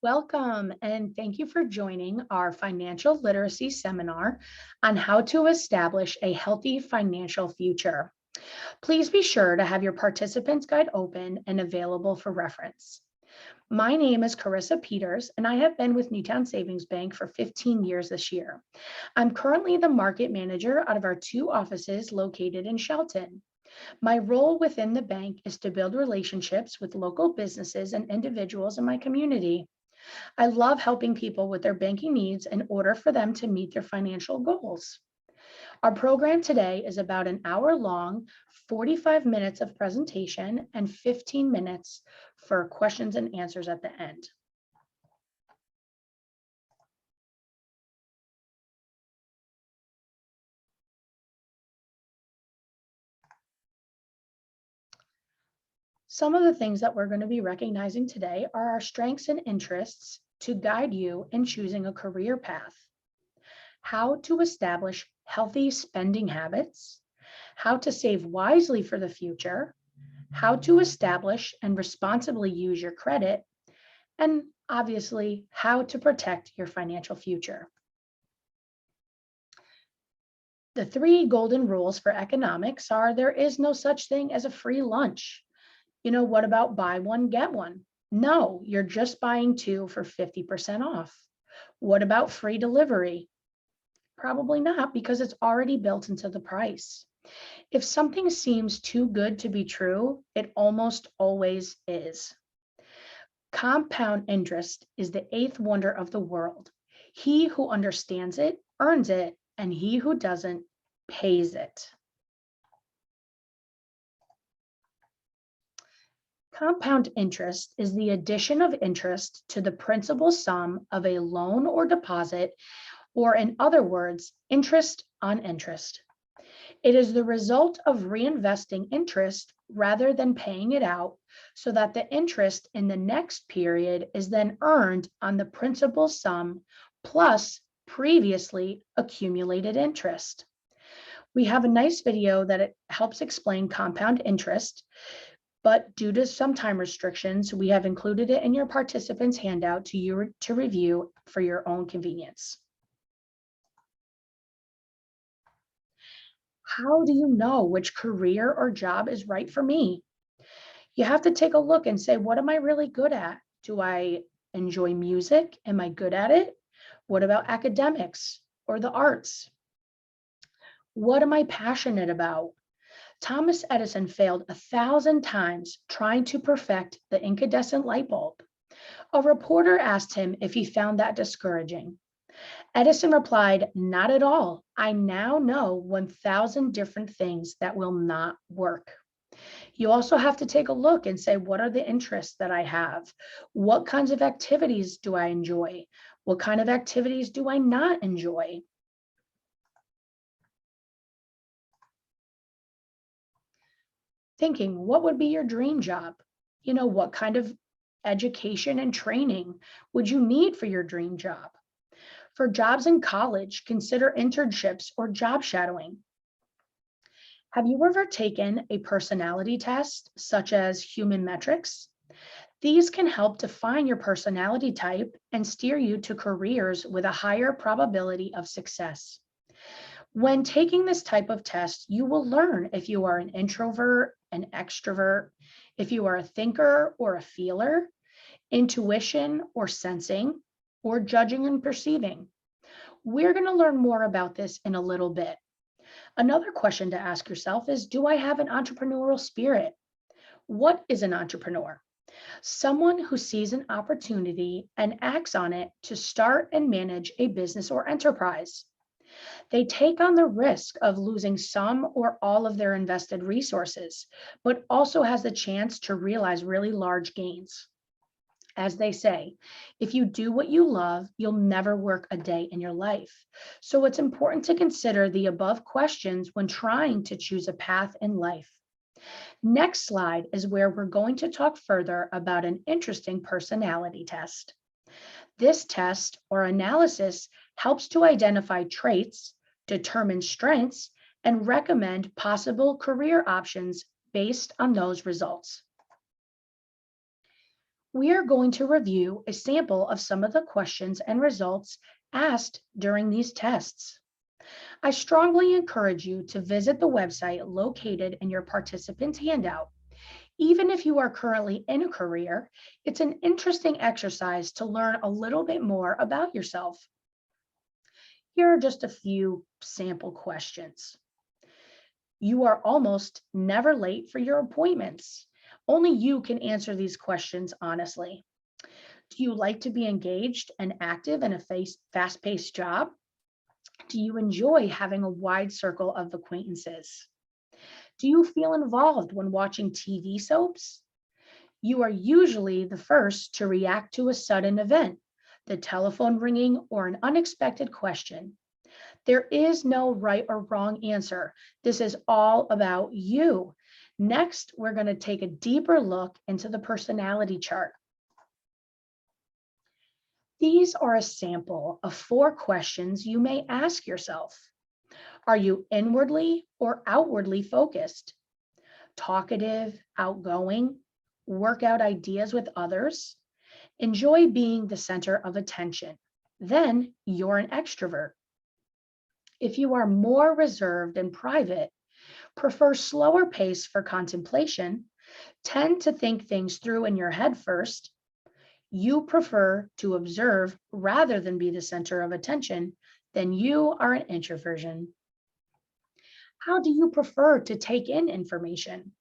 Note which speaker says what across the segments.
Speaker 1: Welcome, and thank you for joining our financial literacy seminar on how to establish a healthy financial future. Please be sure to have your participants guide open and available for reference. My name is Carissa Peters, and I have been with Newtown Savings Bank for 15 years this year. I'm currently the market manager out of our two offices located in Shelton. My role within the bank is to build relationships with local businesses and individuals in my community. I love helping people with their banking needs in order for them to meet their financial goals. Our program today is about an hour long, 45 minutes of presentation and 15 minutes for questions and answers at the end. Some of the things that we're going to be recognizing today are our strengths and interests to guide you in choosing a career path, how to establish healthy spending habits, how to save wisely for the future, how to establish and responsibly use your credit, and obviously, how to protect your financial future. The three golden rules for economics are there is no such thing as a free lunch. What about buy one, get one? No, you're just buying two for 50% off. What about free delivery? Probably not, because it's already built into the price. If something seems too good to be true, it almost always is. Compound interest is the eighth wonder of the world. He who understands it earns it, and he who doesn't pays it. Compound interest is the addition of interest to the principal sum of a loan or deposit, or in other words, interest on interest. It is the result of reinvesting interest rather than paying it out, so that the interest in the next period is then earned on the principal sum plus previously accumulated interest. We have a nice video that it helps explain compound interest, but due to some time restrictions, we have included it in your participants handout to review for your own convenience. How do you know which career or job is right for me? You have to take a look and say, what am I really good at? Do I enjoy music? Am I good at it? What about academics or the arts? What am I passionate about? Thomas Edison failed 1,000 times trying to perfect the incandescent light bulb. A reporter asked him if he found that discouraging. Edison replied, "Not at all. I now know 1,000 different things that will not work." You also have to take a look and say, what are the interests that I have? What kinds of activities do I enjoy? What kind of activities do I not enjoy? Thinking, what would be your dream job? What kind of education and training would you need for your dream job? For jobs in college, consider internships or job shadowing. Have you ever taken a personality test, such as human metrics? These can help define your personality type and steer you to careers with a higher probability of success. When taking this type of test, you will learn if you are an introvert, an extrovert, if you are a thinker or a feeler, intuition or sensing, or judging and perceiving. We're going to learn more about this in a little bit. Another question to ask yourself is, do I have an entrepreneurial spirit? What is an entrepreneur? Someone who sees an opportunity and acts on it to start and manage a business or enterprise. They take on the risk of losing some or all of their invested resources, but also has the chance to realize really large gains. As they say, if you do what you love, you'll never work a day in your life. So it's important to consider the above questions when trying to choose a path in life. Next slide is where we're going to talk further about an interesting personality test. This test or analysis helps to identify traits, determine strengths, and recommend possible career options based on those results. We are going to review a sample of some of the questions and results asked during these tests. I strongly encourage you to visit the website located in your participant's handout. Even if you are currently in a career, it's an interesting exercise to learn a little bit more about yourself. Here are just a few sample questions. You are almost never late for your appointments. Only you can answer these questions honestly. Do you like to be engaged and active in a fast-paced job? Do you enjoy having a wide circle of acquaintances? Do you feel involved when watching TV soaps? You are usually the first to react to a sudden event, the telephone ringing, or an unexpected question. There is no right or wrong answer. This is all about you. Next, we're going to take a deeper look into the personality chart. These are a sample of 4 questions you may ask yourself. Are you inwardly or outwardly focused? Talkative, outgoing, work out ideas with others, enjoy being the center of attention? Then you're an extrovert. If you are more reserved and private, prefer slower pace for contemplation, tend to think things through in your head first, you prefer to observe rather than be the center of attention, then you are an introversion. How do you prefer to take in information?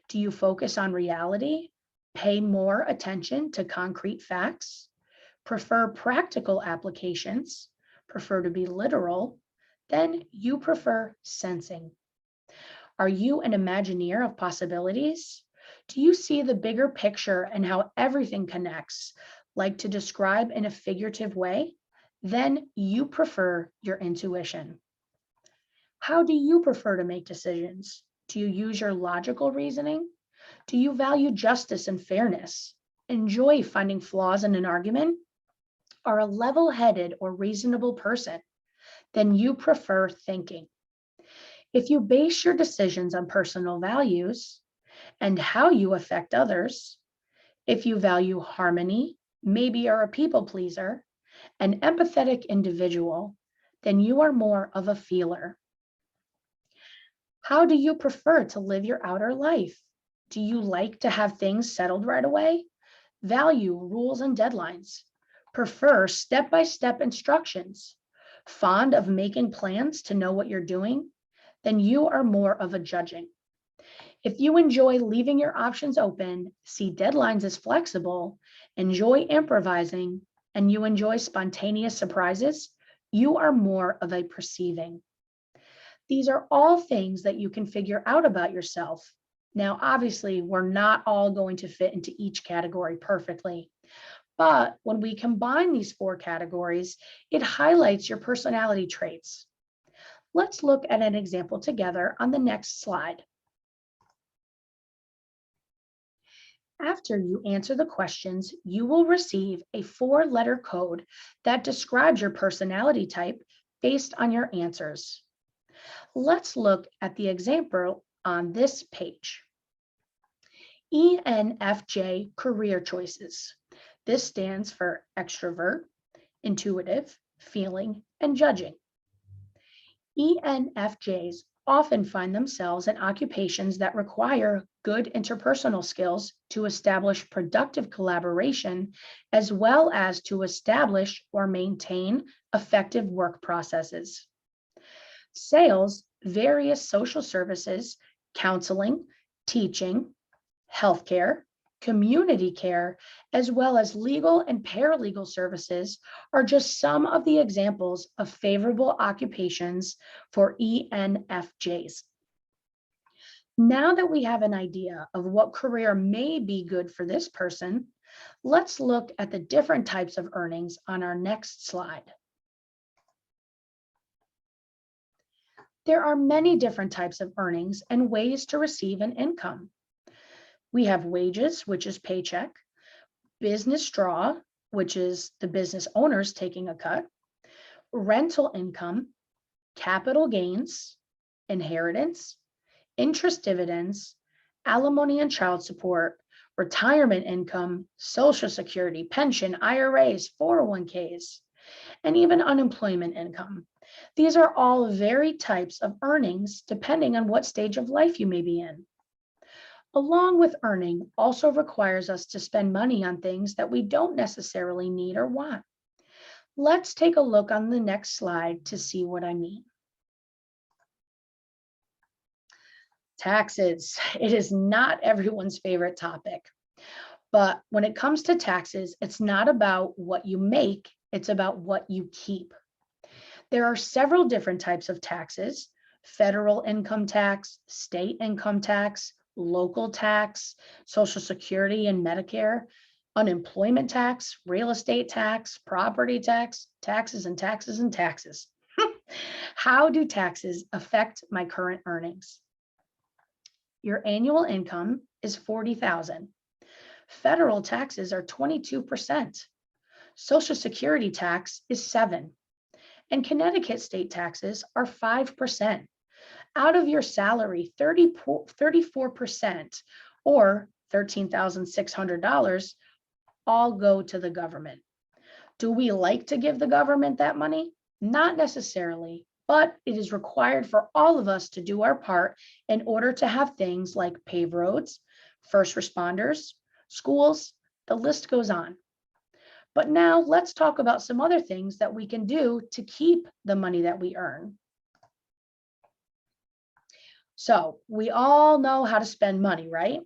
Speaker 1: Do you focus on reality, pay more attention to concrete facts, prefer practical applications, prefer to be literal? Then you prefer sensing. Are you an imagineer of possibilities? Do you see the bigger picture and how everything connects, like to describe in a figurative way? Then you prefer your intuition. How do you prefer to make decisions? Do you use your logical reasoning? Do you value justice and fairness? Enjoy finding flaws in an argument? Are a level-headed or reasonable person? Then you prefer thinking. If you base your decisions on personal values and how you affect others, if you value harmony, maybe are a people pleaser, an empathetic individual, then you are more of a feeler. How do you prefer to live your outer life? Do you like to have things settled right away? Value rules and deadlines? Prefer step-by-step instructions? Fond of making plans to know what you're doing? Then you are more of a judging. If you enjoy leaving your options open, see deadlines as flexible, enjoy improvising, and you enjoy spontaneous surprises, you are more of a perceiving. These are all things that you can figure out about yourself. Now, obviously, we're not all going to fit into each category perfectly, but when we combine these 4 categories, it highlights your personality traits. Let's look at an example together on the next slide. After you answer the questions, you will receive a 4-letter code that describes your personality type based on your answers. Let's look at the example on this page. ENFJ career choices. This stands for extrovert, intuitive, feeling, and judging. ENFJs often find themselves in occupations that require good interpersonal skills to establish productive collaboration, as well as to establish or maintain effective work processes. Sales, various social services, counseling, teaching, healthcare, community care, as well as legal and paralegal services are just some of the examples of favorable occupations for ENFJs. Now that we have an idea of what career may be good for this person, let's look at the different types of earnings on our next slide. There are many different types of earnings and ways to receive an income. We have wages, which is paycheck, business draw, which is the business owners taking a cut, rental income, capital gains, inheritance, interest dividends, alimony and child support, retirement income, Social Security, pension, IRAs, 401ks, and even unemployment income. These are all varied types of earnings depending on what stage of life you may be in. Along with earning also requires us to spend money on things that we don't necessarily need or want. Let's take a look on the next slide to see what I mean. Taxes. It is not everyone's favorite topic. But when it comes to taxes, it's not about what you make, it's about what you keep. There are several different types of taxes: federal income tax, state income tax, local tax, Social Security and Medicare, unemployment tax, real estate tax, property tax, taxes and taxes and taxes. How do taxes affect my current earnings? Your annual income is $40,000. Federal taxes are 22%. Social Security tax is 7%. And Connecticut state taxes are 5%. Out of your salary, 34% or $13,600 all go to the government. Do we like to give the government that money? Not necessarily, but it is required for all of us to do our part in order to have things like paved roads, first responders, schools, the list goes on. But now let's talk about some other things that we can do to keep the money that we earn. So we all know how to spend money, right?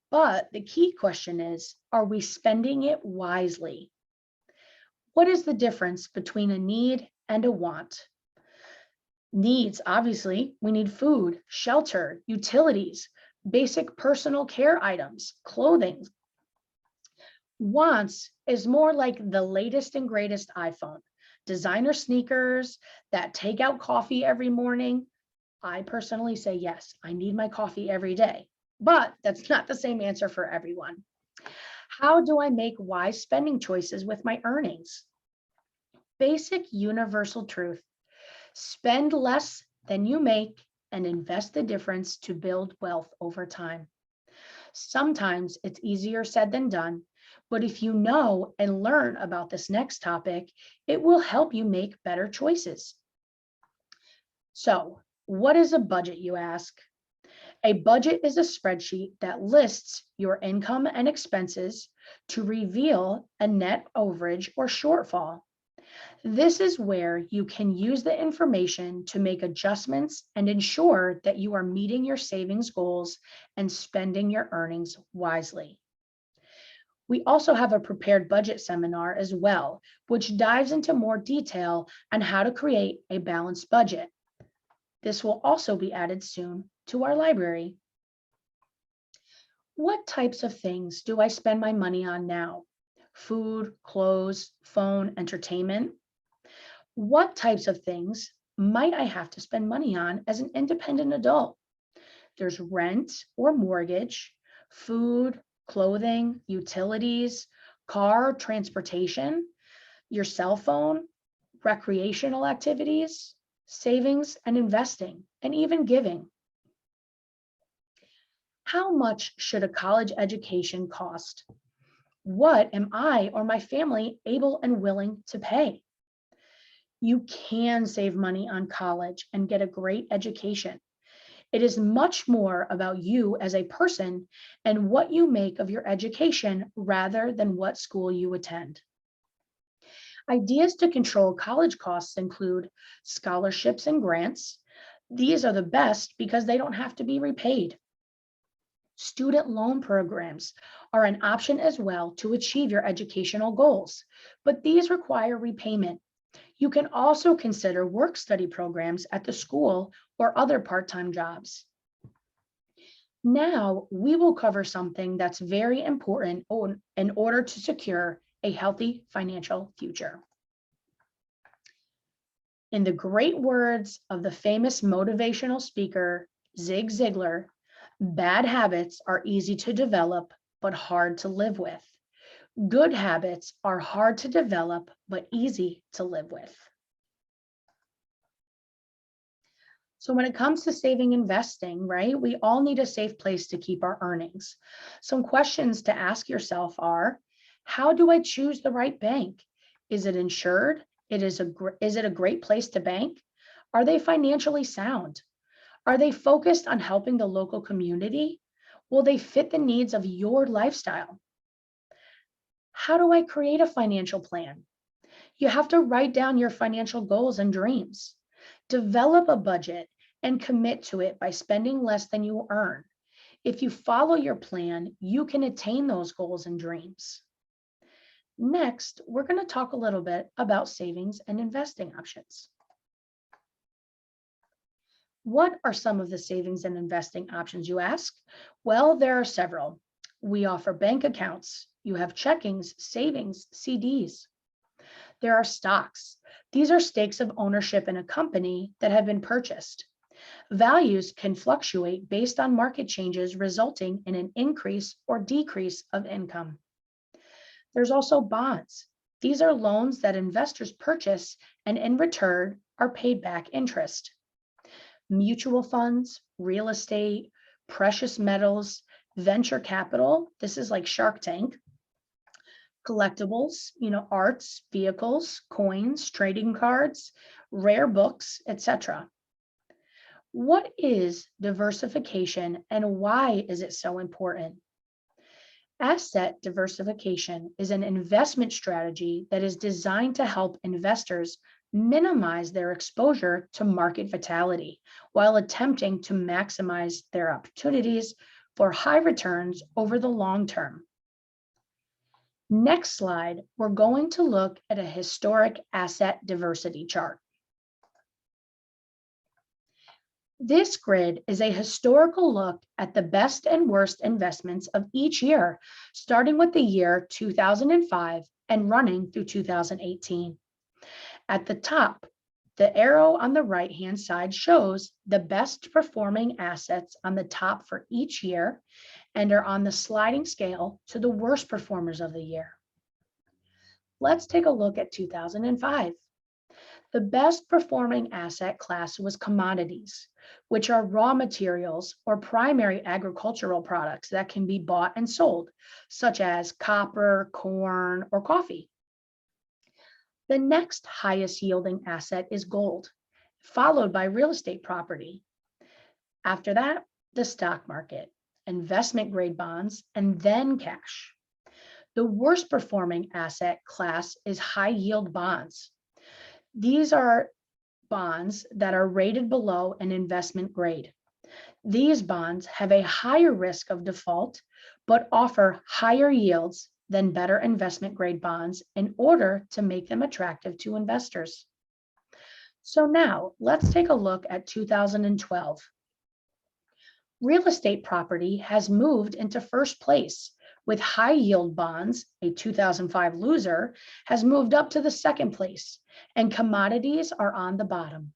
Speaker 1: But the key question is, are we spending it wisely? What is the difference between a need and a want? Needs, obviously, we need food, shelter, utilities, basic personal care items, clothing. Wants is more like the latest and greatest iPhone, designer sneakers, that takeout coffee every morning. I personally say yes, I need my coffee every day, but that's not the same answer for everyone. How do I make wise spending choices with my earnings? Basic universal truth: spend less than you make and invest the difference to build wealth over time. Sometimes it's easier said than done, but if you know and learn about this next topic, it will help you make better choices. So, what is a budget, you ask? A budget is a spreadsheet that lists your income and expenses to reveal a net overage or shortfall. This is where you can use the information to make adjustments and ensure that you are meeting your savings goals and spending your earnings wisely. We also have a prepared budget seminar as well, which dives into more detail on how to create a balanced budget. This will also be added soon to our library. What types of things do I spend my money on now? Food, clothes, phone, entertainment? What types of things might I have to spend money on as an independent adult? There's rent or mortgage, food, clothing, utilities, car, transportation, your cell phone, recreational activities, savings and investing, and even giving. How much should a college education cost? What am I or my family able and willing to pay? You can save money on college and get a great education. It is much more about you as a person and what you make of your education rather than what school you attend. Ideas to control college costs include scholarships and grants. These are the best because they don't have to be repaid. Student loan programs are an option as well to achieve your educational goals, but these require repayment. You can also consider work-study programs at the school or other part-time jobs. Now, we will cover something that's very important in order to secure a healthy financial future. In the great words of the famous motivational speaker, Zig Ziglar, bad habits are easy to develop, but hard to live with. Good habits are hard to develop, but easy to live with. So when it comes to saving investing, right, we all need a safe place to keep our earnings. Some questions to ask yourself are, how do I choose the right bank? Is it insured? Is it a great place to bank? Are they financially sound? Are they focused on helping the local community? Will they fit the needs of your lifestyle? How do I create a financial plan? You have to write down your financial goals and dreams. Develop a budget and commit to it by spending less than you earn. If you follow your plan, you can attain those goals and dreams. Next, we're going to talk a little bit about savings and investing options. What are some of the savings and investing options, you ask? Well, there are several. We offer bank accounts. You have checkings, savings, CDs. There are stocks. These are stakes of ownership in a company that have been purchased. Values can fluctuate based on market changes, resulting in an increase or decrease of income. There's also bonds. These are loans that investors purchase and in return are paid back interest. Mutual funds, real estate, precious metals, venture capital. This is like Shark Tank. Collectibles, arts, vehicles, coins, trading cards, rare books, etc. What is diversification and why is it so important? Asset diversification is an investment strategy that is designed to help investors minimize their exposure to market volatility while attempting to maximize their opportunities for high returns over the long term. Next slide, we're going to look at a historic asset diversity chart. This grid is a historical look at the best and worst investments of each year, starting with the year 2005 and running through 2018. At the top, the arrow on the right-hand side shows the best performing assets on the top for each year and are on the sliding scale to the worst performers of the year. Let's take a look at 2005. The best performing asset class was commodities, which are raw materials or primary agricultural products that can be bought and sold, such as copper, corn, or coffee. The next highest yielding asset is gold, followed by real estate property. After that, the stock market, investment grade bonds, and then cash. The worst performing asset class is high yield bonds. These are bonds that are rated below an investment grade. These bonds have a higher risk of default, but offer higher yields than better investment grade bonds in order to make them attractive to investors. So now let's take a look at 2012. Real estate property has moved into first place, with high yield bonds, a 2005 loser, has moved up to the second place, and commodities are on the bottom.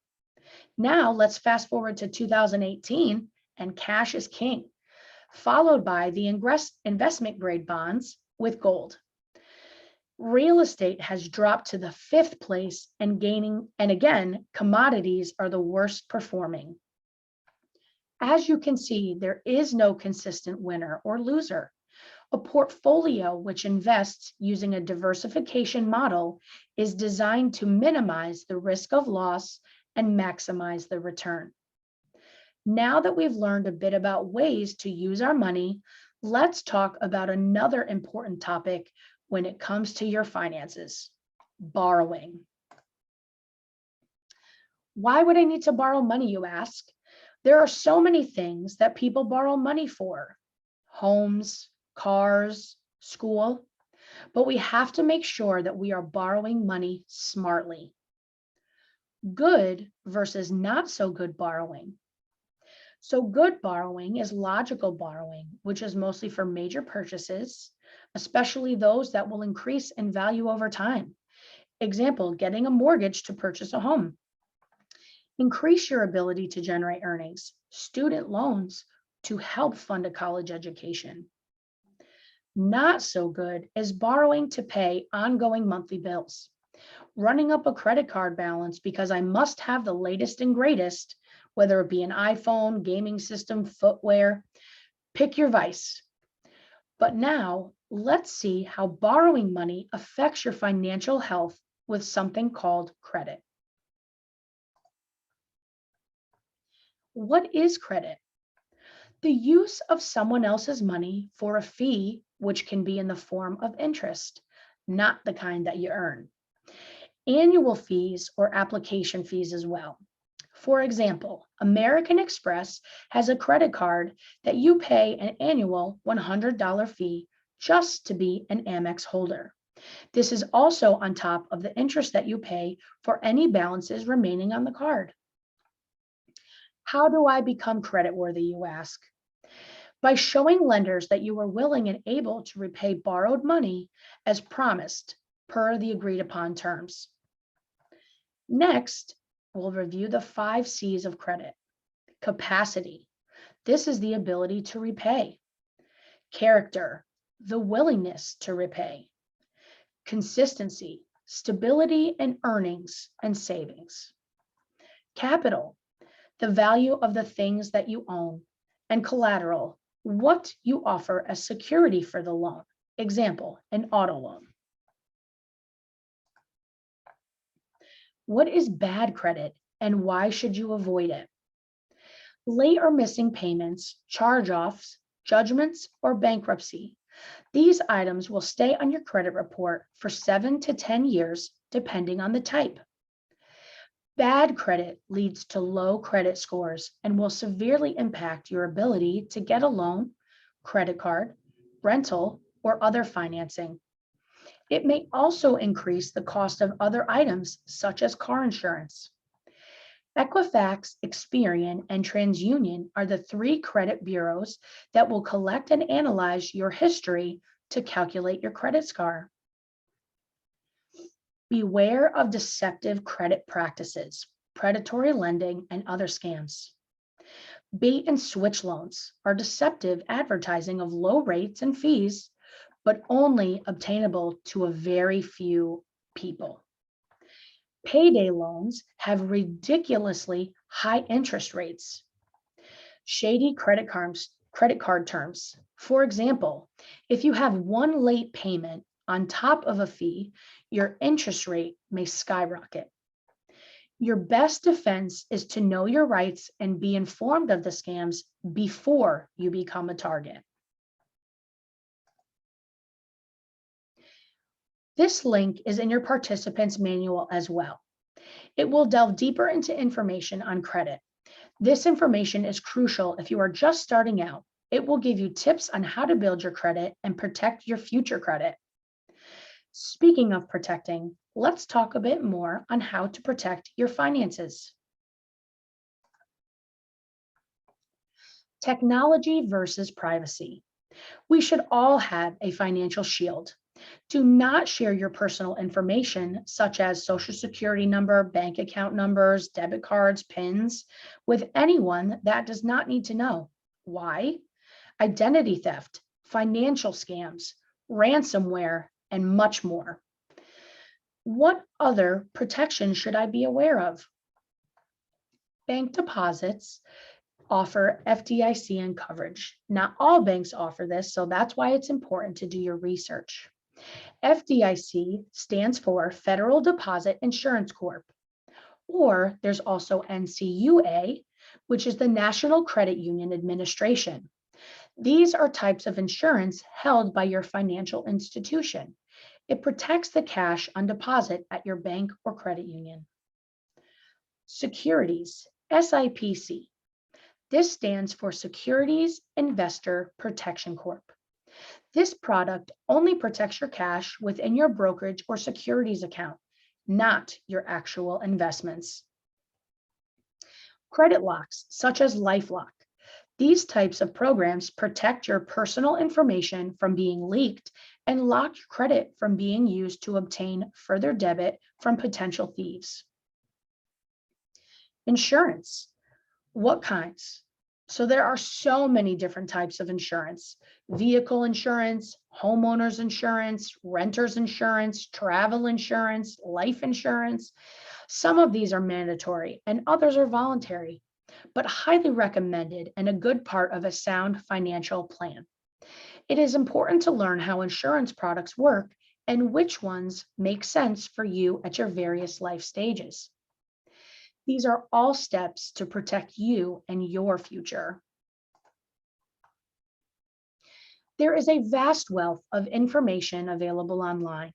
Speaker 1: Now let's fast forward to 2018, and cash is king, followed by the investment grade bonds with gold. Real estate has dropped to the fifth place and gaining, and again, commodities are the worst performing. As you can see, there is no consistent winner or loser. A portfolio which invests using a diversification model is designed to minimize the risk of loss and maximize the return. Now that we've learned a bit about ways to use our money, let's talk about another important topic when it comes to your finances: borrowing. Why would I need to borrow money, you ask? There are so many things that people borrow money for: homes, cars, school, but we have to make sure that we are borrowing money smartly. Good versus not so good borrowing. So good borrowing is logical borrowing, which is mostly for major purchases, especially those that will increase in value over time. Example, getting a mortgage to purchase a home. Increase your ability to generate earnings, student loans to help fund a college education. Not so good is borrowing to pay ongoing monthly bills. Running up a credit card balance because I must have the latest and greatest whether it be an iPhone, gaming system, footwear, pick your vice. But now let's see how borrowing money affects your financial health with something called credit. What is credit? The use of someone else's money for a fee, which can be in the form of interest, not the kind that you earn. Annual fees or application fees as well. For example, American Express has a credit card that you pay an annual $100 fee just to be an Amex holder. This is also on top of the interest that you pay for any balances remaining on the card. How do I become creditworthy, you ask? By showing lenders that you are willing and able to repay borrowed money as promised per the agreed upon terms. Next, we'll review the 5 C's of credit. Capacity. This is the ability to repay. Character, the willingness to repay. Consistency, stability in earnings and savings. Capital, the value of the things that you own. And collateral, what you offer as security for the loan. Example, an auto loan. What is bad credit and why should you avoid it? Late or missing payments, charge-offs, judgments, or bankruptcy. These items will stay on your credit report for 7 to 10 years, depending on the type. Bad credit leads to low credit scores and will severely impact your ability to get a loan, credit card, rental, or other financing. It may also increase the cost of other items such as car insurance. Equifax, Experian, and TransUnion are the 3 credit bureaus that will collect and analyze your history to calculate your credit score. Beware of deceptive credit practices, predatory lending, and other scams. Bait and switch loans are deceptive advertising of low rates and fees, but only obtainable to a very few people. Payday loans have ridiculously high interest rates. Shady credit card terms. For example, if you have one late payment on top of a fee, your interest rate may skyrocket. Your best defense is to know your rights and be informed of the scams before you become a target. This link is in your participant's manual as well. It will delve deeper into information on credit. This information is crucial if you are just starting out. It will give you tips on how to build your credit and protect your future credit. Speaking of protecting, let's talk a bit more on how to protect your finances. Technology versus privacy. We should all have a financial shield. Do not share your personal information, such as social security number, bank account numbers, debit cards, PINs, with anyone that does not need to know. Why? Identity theft, financial scams, ransomware, and much more. What other protections should I be aware of? Bank deposits offer FDIC and coverage. Not all banks offer this, so that's why it's important to do your research. FDIC stands for Federal Deposit Insurance Corp. Or there's also NCUA, which is the National Credit Union Administration. These are types of insurance held by your financial institution. It protects the cash on deposit at your bank or credit union. Securities, SIPC. This stands for Securities Investor Protection Corp. This product only protects your cash within your brokerage or securities account, not your actual investments. Credit locks, such as LifeLock. These types of programs protect your personal information from being leaked and lock your credit from being used to obtain further debit from potential thieves. Insurance. What kinds? So there are so many different types of insurance: vehicle insurance, homeowners insurance, renters insurance, travel insurance, life insurance. Some of these are mandatory and others are voluntary. but highly recommended and a good part of a sound financial plan. It is important to learn how insurance products work and which ones make sense for you at your various life stages. These are all steps to protect you and your future. There is a vast wealth of information available online.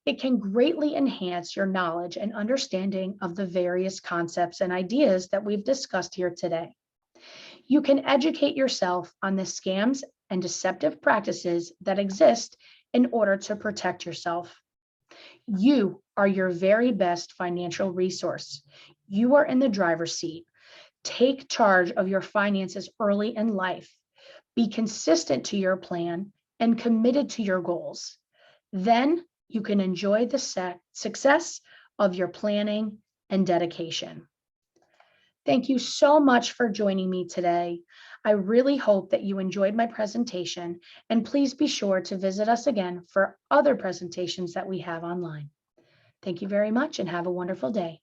Speaker 1: It can greatly enhance your knowledge and understanding of the various concepts and ideas that we've discussed here today. You can educate yourself on the scams and deceptive practices that exist in order to protect yourself. You are your very best financial resource. You are in the driver's seat. Take charge of your finances early in life. Be consistent to your plan and committed to your goals. Then you can enjoy the success of your planning and dedication. Thank you so much for joining me today. I really hope that you enjoyed my presentation, and please be sure to visit us again for other presentations that we have online. Thank you very much and have a wonderful day.